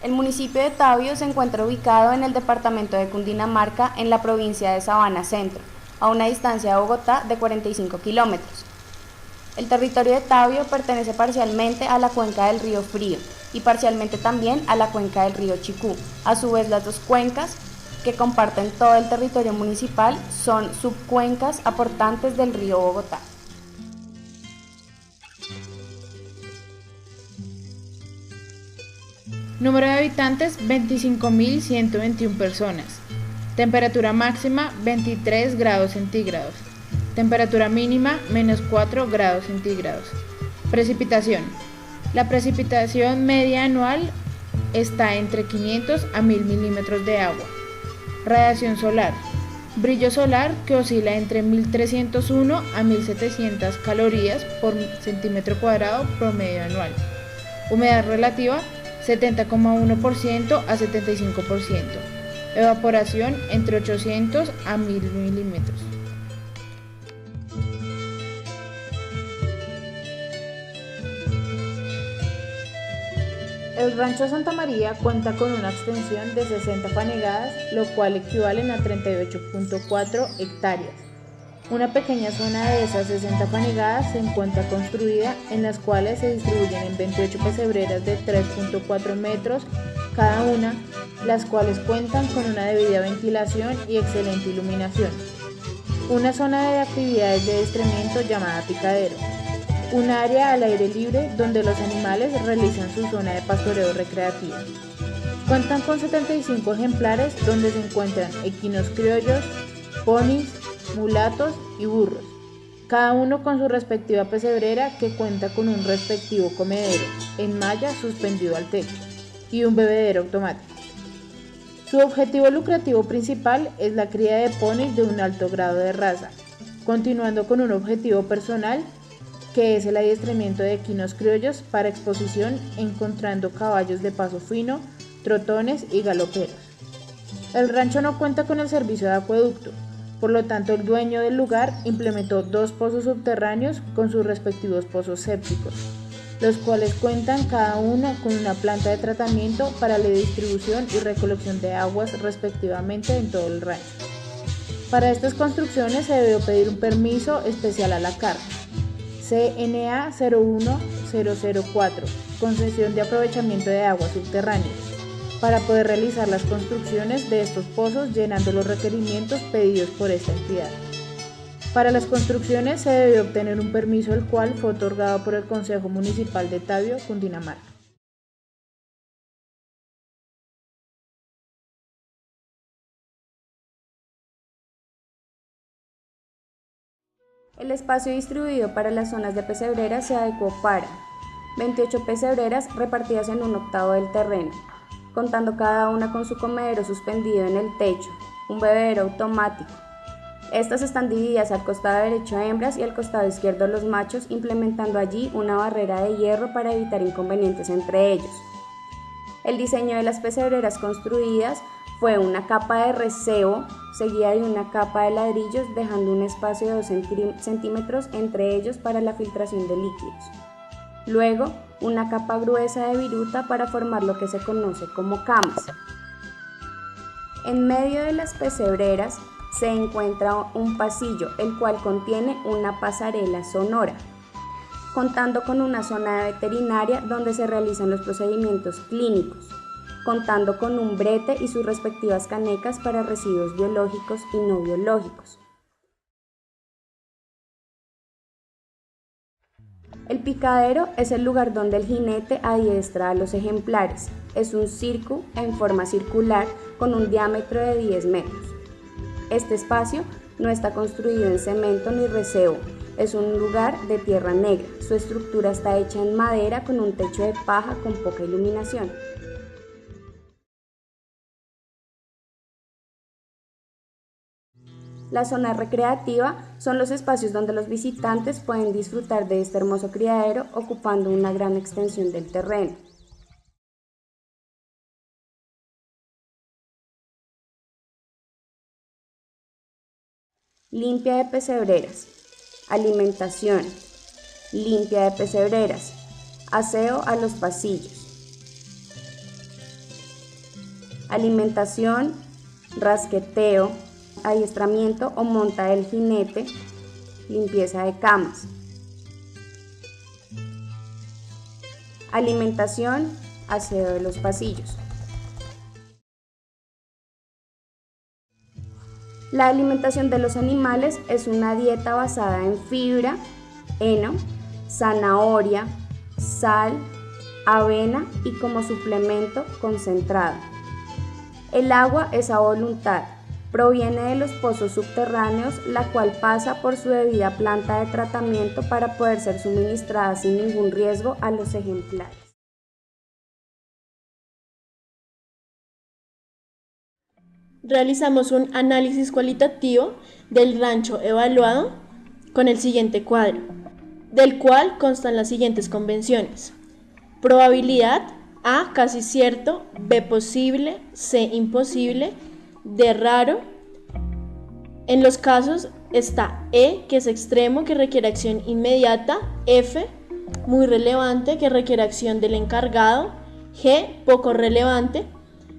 El municipio de Tabio se encuentra ubicado en el departamento de Cundinamarca, en la provincia de Sabana Centro, a una distancia de Bogotá de 45 kilómetros. El territorio de Tabio pertenece parcialmente a la cuenca del río Frío y parcialmente también a la cuenca del río Chicú. A su vez, las dos cuencas que comparten todo el territorio municipal son subcuencas aportantes del río Bogotá. Número de habitantes 25.121 personas. Temperatura máxima 23 grados centígrados. Temperatura mínima -4 grados centígrados. Precipitación. La precipitación media anual está entre 500 a 1000 milímetros de agua. Radiación solar. Brillo solar que oscila entre 1301 a 1700 calorías por centímetro cuadrado promedio anual. Humedad relativa 70,1% a 75%. Evaporación entre 800 a 1000 milímetros. El Rancho Santa María cuenta con una extensión de 60 fanegadas, lo cual equivalen a 38.4 hectáreas. Una pequeña zona de esas 60 fanegadas se encuentra construida, en las cuales se distribuyen en 28 pesebreras de 3.4 metros cada una, las cuales cuentan con una debida ventilación y excelente iluminación. Una zona de actividades de adiestramiento llamada picadero. Un área al aire libre donde los animales realizan su zona de pastoreo recreativo. Cuentan con 75 ejemplares donde se encuentran equinos criollos, ponis, mulatos y burros, cada uno con su respectiva pesebrera que cuenta con un respectivo comedero en malla suspendido al techo y un bebedero automático. Su objetivo lucrativo principal es la cría de ponis de un alto grado de raza, continuando con un objetivo personal que es el adiestramiento de equinos criollos para exposición, encontrando caballos de paso fino, trotones y galoperos. El rancho no cuenta con el servicio de acueducto, por lo tanto el dueño del lugar implementó 2 pozos subterráneos con sus respectivos pozos sépticos, los cuales cuentan cada uno con una planta de tratamiento para la distribución y recolección de aguas respectivamente en todo el rancho. Para estas construcciones se debió pedir un permiso especial a la CARP, CNA 01004, concesión de aprovechamiento de aguas subterráneas, para poder realizar las construcciones de estos pozos llenando los requerimientos pedidos por esta entidad. Para las construcciones se debió obtener un permiso, el cual fue otorgado por el Consejo Municipal de Tabio, Cundinamarca. El espacio distribuido para las zonas de pesebreras se adecuó para 28 pesebreras repartidas en 1/8 del terreno, contando cada una con su comedero suspendido en el techo, un bebedero automático. Estas están divididas al costado derecho hembras y al costado izquierdo los machos, implementando allí una barrera de hierro para evitar inconvenientes entre ellos. El diseño de las pesebreras construidas fue una capa de recebo seguida de una capa de ladrillos, dejando un espacio de 2 centímetros entre ellos para la filtración de líquidos. Luego, una capa gruesa de viruta para formar lo que se conoce como camas. En medio de las pesebreras se encuentra un pasillo, el cual contiene una pasarela sonora, contando con una zona veterinaria donde se realizan los procedimientos clínicos, contando con un brete y sus respectivas canecas para residuos biológicos y no biológicos. El picadero es el lugar donde el jinete adiestra a los ejemplares. Es un circo en forma circular con un diámetro de 10 metros. Este espacio no está construido en cemento ni recebo, es un lugar de tierra negra. Su estructura está hecha en madera con un techo de paja con poca iluminación. La zona recreativa son los espacios donde los visitantes pueden disfrutar de este hermoso criadero, ocupando una gran extensión del terreno. Limpia de pesebreras, alimentación, limpia de pesebreras, aseo a los pasillos. alimentación, rasqueteo, adiestramiento o monta del jinete, limpieza de camas. Alimentación, aseo de los pasillos. La alimentación de los animales es una dieta basada en fibra, heno, zanahoria, sal, avena y como suplemento concentrado. El agua es a voluntad, proviene de los pozos subterráneos, la cual pasa por su debida planta de tratamiento para poder ser suministrada sin ningún riesgo a los ejemplares. Realizamos un análisis cualitativo del rancho evaluado con el siguiente cuadro, del cual constan las siguientes convenciones. Probabilidad: A, casi cierto; B, posible; C, imposible; D, raro. En los casos está E, que es extremo, que requiere acción inmediata; F, muy relevante, que requiere acción del encargado; G, poco relevante,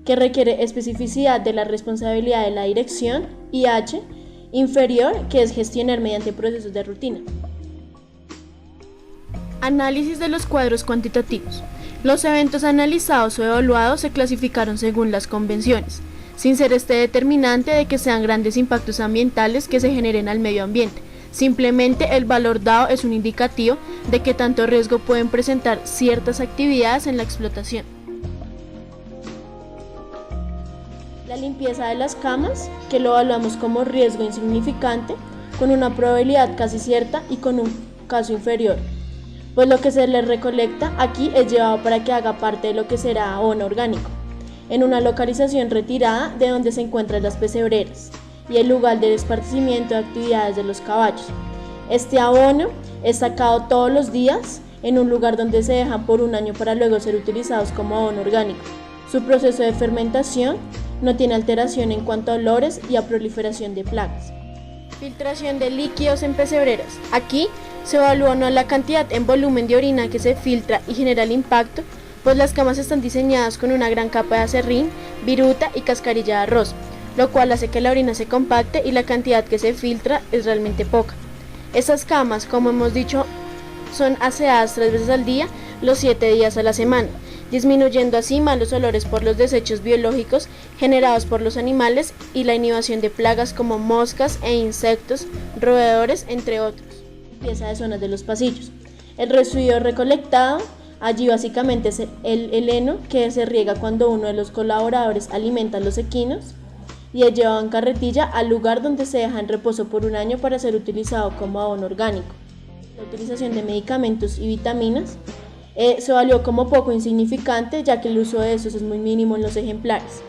que requiere especificidad de la responsabilidad de la dirección; y H, inferior, que es gestionar mediante procesos de rutina. Análisis de los cuadros cuantitativos. Los eventos analizados o evaluados se clasificaron según las convenciones, sin ser este determinante de que sean grandes impactos ambientales que se generen al medio ambiente. Simplemente el valor dado es un indicativo de qué tanto riesgo pueden presentar ciertas actividades en la explotación. La limpieza de las camas, que lo evaluamos como riesgo insignificante, con una probabilidad casi cierta y con un caso inferior, pues lo que se le recolecta aquí es llevado para que haga parte de lo que será abono orgánico, en una localización retirada de donde se encuentran las pesebreras y el lugar de esparcimiento de actividades de los caballos. Este abono es sacado todos los días en un lugar donde se dejan por un año para luego ser utilizados como abono orgánico. Su proceso de fermentación no tiene alteración en cuanto a olores y a proliferación de plagas. Filtración de líquidos en pesebreras. Aquí se evalúa no la cantidad en volumen de orina que se filtra y genera el impacto, pues las camas están diseñadas con una gran capa de acerrín, viruta y cascarilla de arroz, lo cual hace que la orina se compacte y la cantidad que se filtra es realmente poca. Estas camas, como hemos dicho, son aseadas 3 veces al día, los 7 días a la semana, disminuyendo así malos olores por los desechos biológicos generados por los animales y la inhibición de plagas como moscas e insectos, roedores, entre otros. Limpieza de zonas de los pasillos. El residuo recolectado, allí básicamente es el heno que se riega cuando uno de los colaboradores alimenta a los equinos y es llevado en carretilla al lugar donde se deja en reposo por un año para ser utilizado como abono orgánico. La utilización de medicamentos y vitaminas se evaluó como poco insignificante, ya que el uso de estos es muy mínimo en los ejemplares.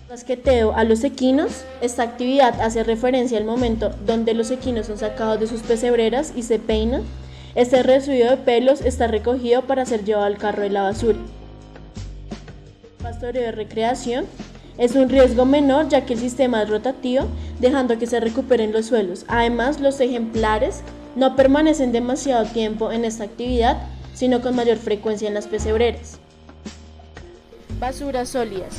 Rasqueteo a los equinos. Esta actividad hace referencia al momento donde los equinos son sacados de sus pesebreras y se peinan. Este residuo de pelos está recogido para ser llevado al carro de la basura. Pastoreo de recreación. Es un riesgo menor ya que el sistema es rotativo, dejando que se recuperen los suelos. Además, los ejemplares no permanecen demasiado tiempo en esta actividad, sino con mayor frecuencia en las pesebreras. Basuras sólidas.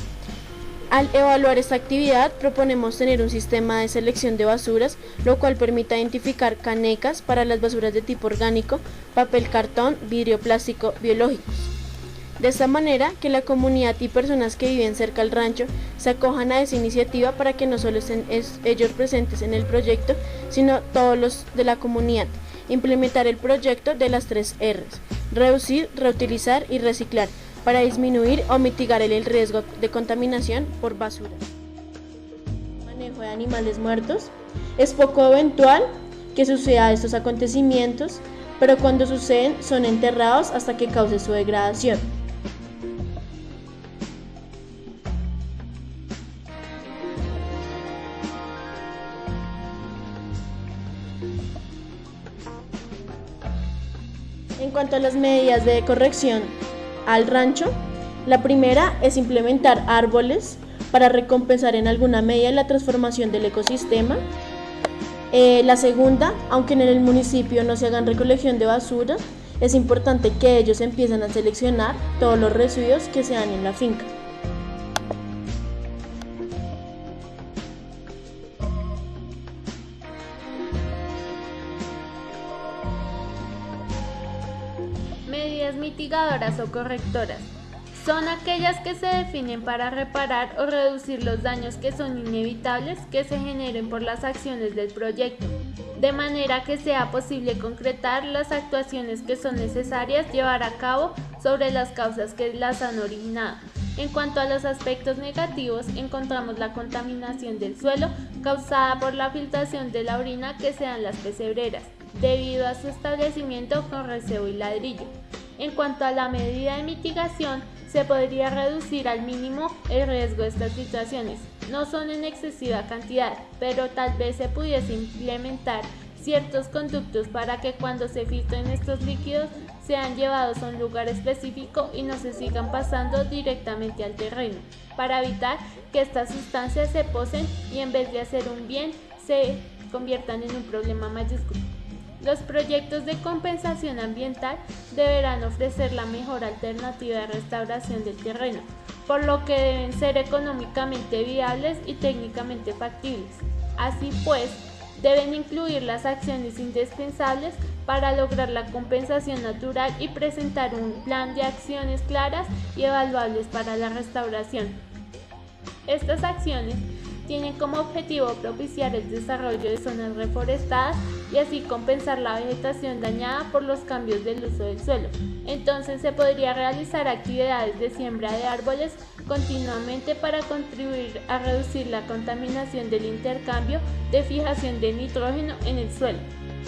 Al evaluar esta actividad, proponemos tener un sistema de selección de basuras, lo cual permita identificar canecas para las basuras de tipo orgánico, papel cartón, vidrio plástico, biológicos. De esta manera, que la comunidad y personas que viven cerca al rancho se acojan a esa iniciativa para que no solo estén ellos presentes en el proyecto, sino todos los de la comunidad. Implementar el proyecto de las 3 R's: reducir, reutilizar y reciclar, para disminuir o mitigar el riesgo de contaminación por basura. Manejo de animales muertos. Es poco eventual que suceda estos acontecimientos, pero cuando suceden son enterrados hasta que cause su degradación. En cuanto a las medidas de corrección al rancho, la primera es implementar árboles para recompensar en alguna medida la transformación del ecosistema. La segunda, aunque en el municipio no se hagan recolección de basura, es importante que ellos empiecen a seleccionar todos los residuos que se dan en la finca. Medidas mitigadoras o correctoras. Son aquellas que se definen para reparar o reducir los daños que son inevitables que se generen por las acciones del proyecto, de manera que sea posible concretar las actuaciones que son necesarias llevar a cabo sobre las causas que las han originado. En cuanto a los aspectos negativos, encontramos la contaminación del suelo causada por la filtración de la orina que se da en las pesebreras, debido a su establecimiento con recebo y ladrillo. En cuanto a la medida de mitigación, se podría reducir al mínimo el riesgo de estas situaciones. No son en excesiva cantidad, pero tal vez se pudiese implementar ciertos conductos para que cuando se filtren estos líquidos sean llevados a un lugar específico y no se sigan pasando directamente al terreno, para evitar que estas sustancias se posen y en vez de hacer un bien se conviertan en un problema mayúsculo. Los proyectos de compensación ambiental deberán ofrecer la mejor alternativa de restauración del terreno, por lo que deben ser económicamente viables y técnicamente factibles. Así pues, deben incluir las acciones indispensables para lograr la compensación natural y presentar un plan de acciones claras y evaluables para la restauración. Estas acciones tienen como objetivo propiciar el desarrollo de zonas reforestadas y así compensar la vegetación dañada por los cambios del uso del suelo. Entonces se podría realizar actividades de siembra de árboles continuamente para contribuir a reducir la contaminación del intercambio de fijación de nitrógeno en el suelo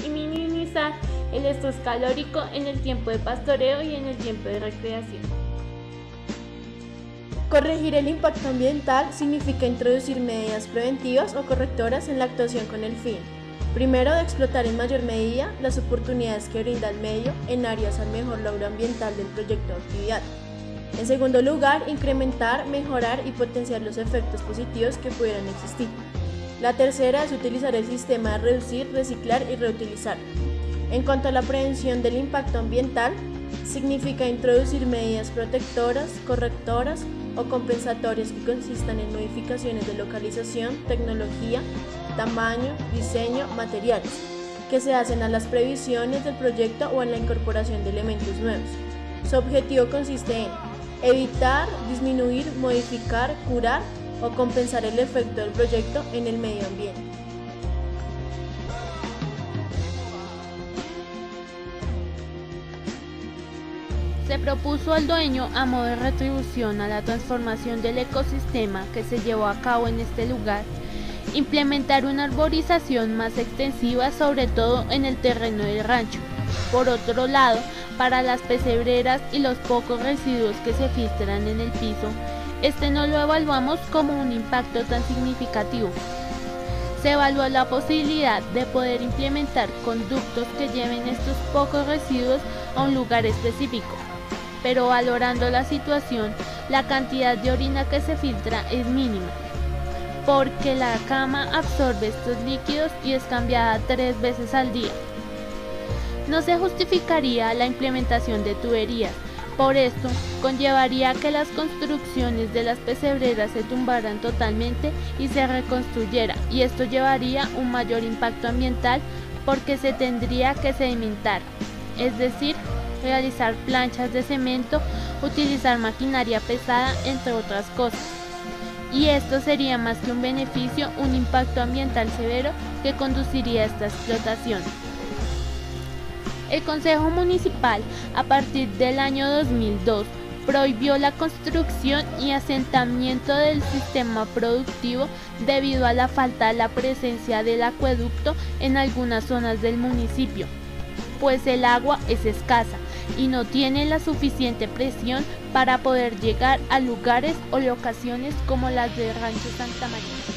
y minimizar el estrés calórico en el tiempo de pastoreo y en el tiempo de recreación. Corregir el impacto ambiental significa introducir medidas preventivas o correctoras en la actuación con el fin, primero, de explotar en mayor medida las oportunidades que brinda el medio en áreas al mejor logro ambiental del proyecto o actividad. En segundo lugar, incrementar, mejorar y potenciar los efectos positivos que pudieran existir. La tercera es utilizar el sistema de reducir, reciclar y reutilizar. En cuanto a la prevención del impacto ambiental, significa introducir medidas protectoras, correctoras o compensatorias que consistan en modificaciones de localización, tecnología, tamaño, diseño, materiales, que se hacen a las previsiones del proyecto o en la incorporación de elementos nuevos. Su objetivo consiste en evitar, disminuir, modificar, curar o compensar el efecto del proyecto en el medio ambiente. Se propuso al dueño, a modo de retribución a la transformación del ecosistema que se llevó a cabo en este lugar, implementar una arborización más extensiva, sobre todo en el terreno del rancho. Por otro lado, para las pesebreras y los pocos residuos que se filtran en el piso, no lo evaluamos como un impacto tan significativo. Se evaluó la posibilidad de poder implementar conductos que lleven estos pocos residuos a un lugar específico, pero valorando la situación, la cantidad de orina que se filtra es mínima, porque la cama absorbe estos líquidos y es cambiada 3 veces al día. No se justificaría la implementación de tuberías, por esto conllevaría que las construcciones de las pesebreras se tumbaran totalmente y se reconstruyera, y esto llevaría un mayor impacto ambiental porque se tendría que sedimentar, es decir, realizar planchas de cemento, utilizar maquinaria pesada, entre otras cosas. Y esto sería más que un beneficio, un impacto ambiental severo que conduciría a esta explotación. El Consejo Municipal, a partir del año 2002, prohibió la construcción y asentamiento del sistema productivo debido a la falta de la presencia del acueducto en algunas zonas del municipio, pues el agua es escasa y no tiene la suficiente presión para poder llegar a lugares o locaciones como las de Rancho Santa María.